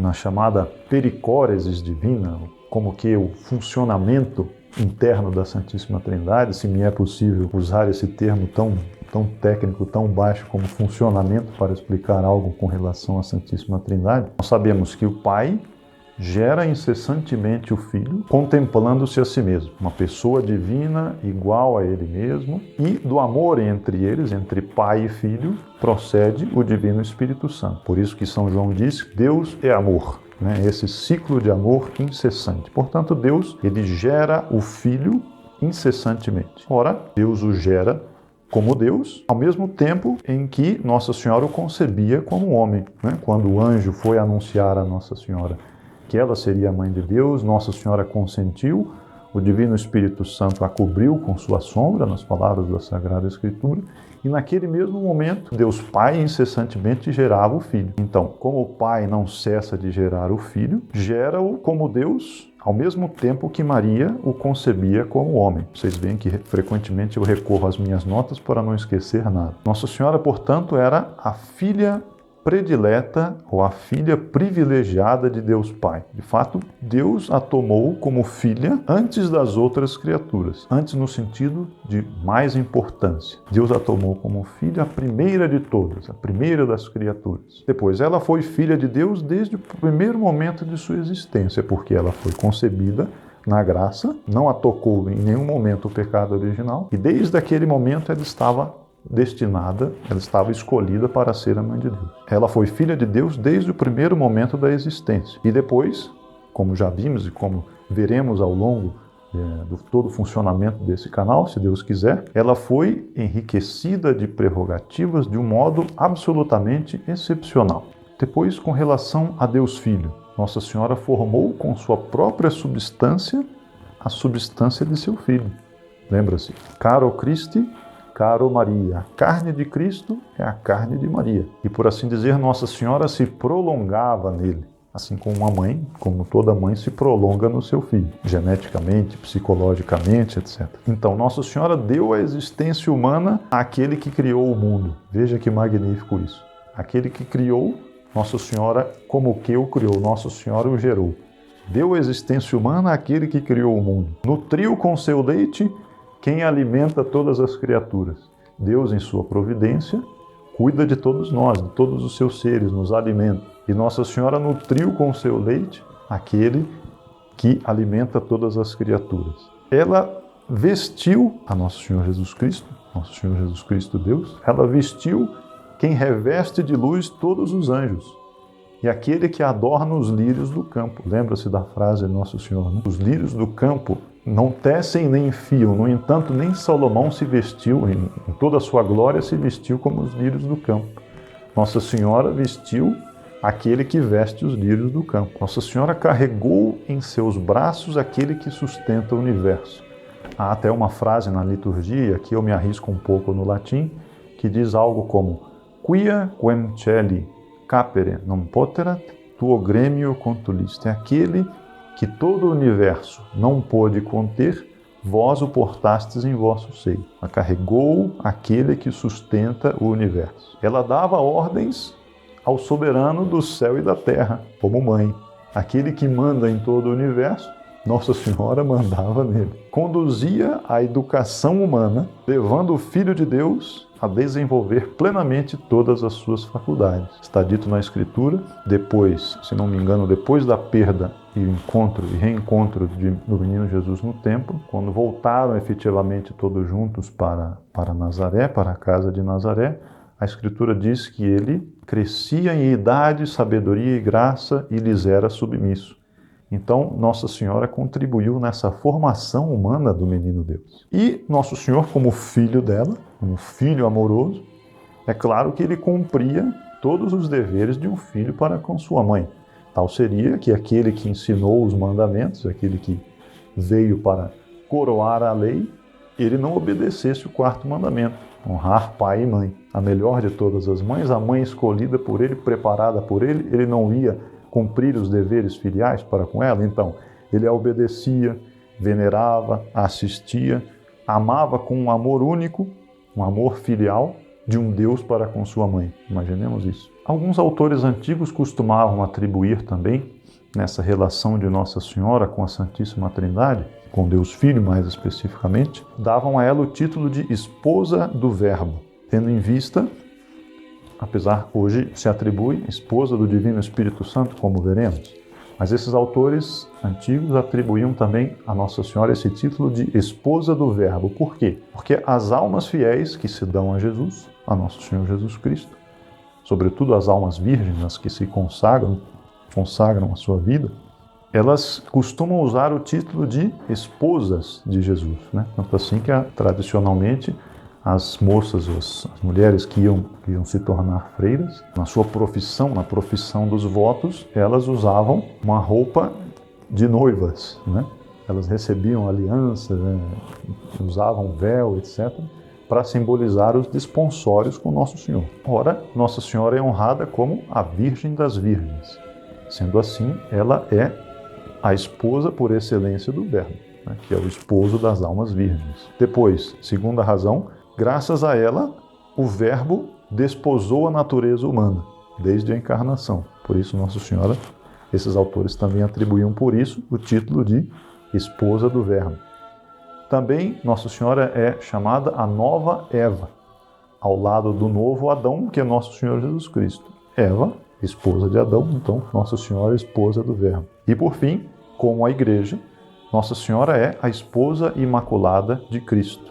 na chamada pericóresis divina, como que o funcionamento interno da Santíssima Trindade, se me é possível usar esse termo tão técnico, tão baixo como funcionamento para explicar algo com relação à Santíssima Trindade, nós sabemos que o Pai gera incessantemente o Filho, contemplando-se a si mesmo, uma pessoa divina igual a Ele mesmo, e do amor entre eles, entre Pai e Filho, procede o Divino Espírito Santo. Por isso que São João diz que Deus é amor, né? Esse ciclo de amor incessante. Portanto, Deus, ele gera o Filho incessantemente. Ora, Deus o gera como Deus, ao mesmo tempo em que Nossa Senhora o concebia como homem, né? Quando o anjo foi anunciar a Nossa Senhora que ela seria a mãe de Deus, Nossa Senhora consentiu, o Divino Espírito Santo a cobriu com sua sombra, nas palavras da Sagrada Escritura, e naquele mesmo momento, Deus Pai incessantemente gerava o Filho. Então, como o Pai não cessa de gerar o Filho, gera-o como Deus, ao mesmo tempo que Maria o concebia como homem. Vocês veem que frequentemente eu recorro às minhas notas para não esquecer nada. Nossa Senhora, portanto, era a filha predileta ou a filha privilegiada de Deus Pai. De fato, Deus a tomou como filha antes das outras criaturas. Antes no sentido de mais importância. Deus a tomou como filha, a primeira de todas, a primeira das criaturas. Depois, ela foi filha de Deus desde o primeiro momento de sua existência, porque ela foi concebida na graça, não a tocou em nenhum momento o pecado original, e desde aquele momento ela estava destinada, ela estava escolhida para ser a mãe de Deus. Ela foi filha de Deus desde o primeiro momento da existência. E depois, como já vimos e como veremos ao longo do todo o funcionamento desse canal, se Deus quiser, ela foi enriquecida de prerrogativas de um modo absolutamente excepcional. Depois, com relação a Deus Filho, Nossa Senhora formou com sua própria substância a substância de seu Filho. Lembra-se? Caro Christi, caro Maria. A carne de Cristo é a carne de Maria. E por assim dizer, Nossa Senhora se prolongava nele. Assim como uma mãe, como toda mãe, se prolonga no seu filho, geneticamente, psicologicamente, etc. Então, Nossa Senhora deu a existência humana àquele que criou o mundo. Veja que magnífico isso. Aquele que criou, Nossa Senhora, como que o criou, Nossa Senhora o gerou. Deu a existência humana àquele que criou o mundo. Nutriu com seu leite quem alimenta todas as criaturas. Deus, em sua providência, cuida de todos nós, de todos os seus seres, nos alimenta. E Nossa Senhora nutriu com seu leite aquele que alimenta todas as criaturas. Ela vestiu a Nosso Senhor Jesus Cristo Deus, ela vestiu quem reveste de luz todos os anjos. E aquele que adorna os lírios do campo. Lembra-se da frase de Nosso Senhor, né? Os lírios do campo não tecem nem fiam, no entanto, nem Salomão se vestiu, em toda a sua glória, se vestiu como os lírios do campo. Nossa Senhora vestiu aquele que veste os lírios do campo. Nossa Senhora carregou em seus braços aquele que sustenta o universo. Há até uma frase na liturgia, aqui eu me arrisco um pouco no latim, que diz algo como Quia quem celi capere non poterat tuo gremio contuliste. É aquele que todo o universo não pôde conter, vós o portastes em vosso seio. Ela carregou aquele que sustenta o universo. Ela dava ordens ao soberano do céu e da terra, como mãe. Aquele que manda em todo o universo, Nossa Senhora mandava nele. Conduzia a educação humana, levando o Filho de Deus a desenvolver plenamente todas as suas faculdades. Está dito na Escritura, depois, se não me engano, depois da perda e encontro e reencontro do menino Jesus no templo, quando voltaram efetivamente todos juntos para Nazaré, para a casa de Nazaré, a Escritura diz que ele crescia em idade, sabedoria e graça e lhes era submisso. Então, Nossa Senhora contribuiu nessa formação humana do menino Deus. E Nosso Senhor, como filho dela, como filho amoroso, é claro que ele cumpria todos os deveres de um filho para com sua mãe. Tal seria que aquele que ensinou os mandamentos, aquele que veio para coroar a lei, ele não obedecesse o quarto mandamento, honrar pai e mãe. A melhor de todas as mães, a mãe escolhida por ele, preparada por ele, ele não ia cumprir os deveres filiais para com ela. Então, ele a obedecia, venerava, assistia, amava com um amor único, um amor filial, de um Deus para com sua mãe. Imaginemos isso. Alguns autores antigos costumavam atribuir também, nessa relação de Nossa Senhora com a Santíssima Trindade, com Deus Filho mais especificamente, davam a ela o título de esposa do Verbo, tendo em vista, apesar hoje se atribui esposa do Divino Espírito Santo, como veremos, mas esses autores antigos atribuíam também a Nossa Senhora esse título de esposa do Verbo. Por quê? Porque as almas fiéis que se dão a Jesus, a Nosso Senhor Jesus Cristo, sobretudo as almas virgens, as que se consagram a sua vida, elas costumam usar o título de esposas de Jesus, né? Tanto assim que tradicionalmente as moças, as mulheres que iam se tornar freiras, na sua profissão, na profissão dos votos, elas usavam uma roupa de noivas, né? Elas recebiam aliança, né? Usavam véu, etc., para simbolizar os desponsórios com Nosso Senhor. Ora, Nossa Senhora é honrada como a Virgem das Virgens. Sendo assim, ela é a esposa por excelência do Verbo, né? Que é o esposo das almas virgens. Depois, segunda razão, graças a ela, o Verbo desposou a natureza humana, desde a encarnação. Por isso, Nossa Senhora, esses autores também atribuíam por isso o título de esposa do Verbo. Também, Nossa Senhora é chamada a nova Eva, ao lado do novo Adão, que é Nosso Senhor Jesus Cristo. Eva, esposa de Adão, então Nossa Senhora, esposa do Verbo. E por fim, como a Igreja, Nossa Senhora é a esposa imaculada de Cristo.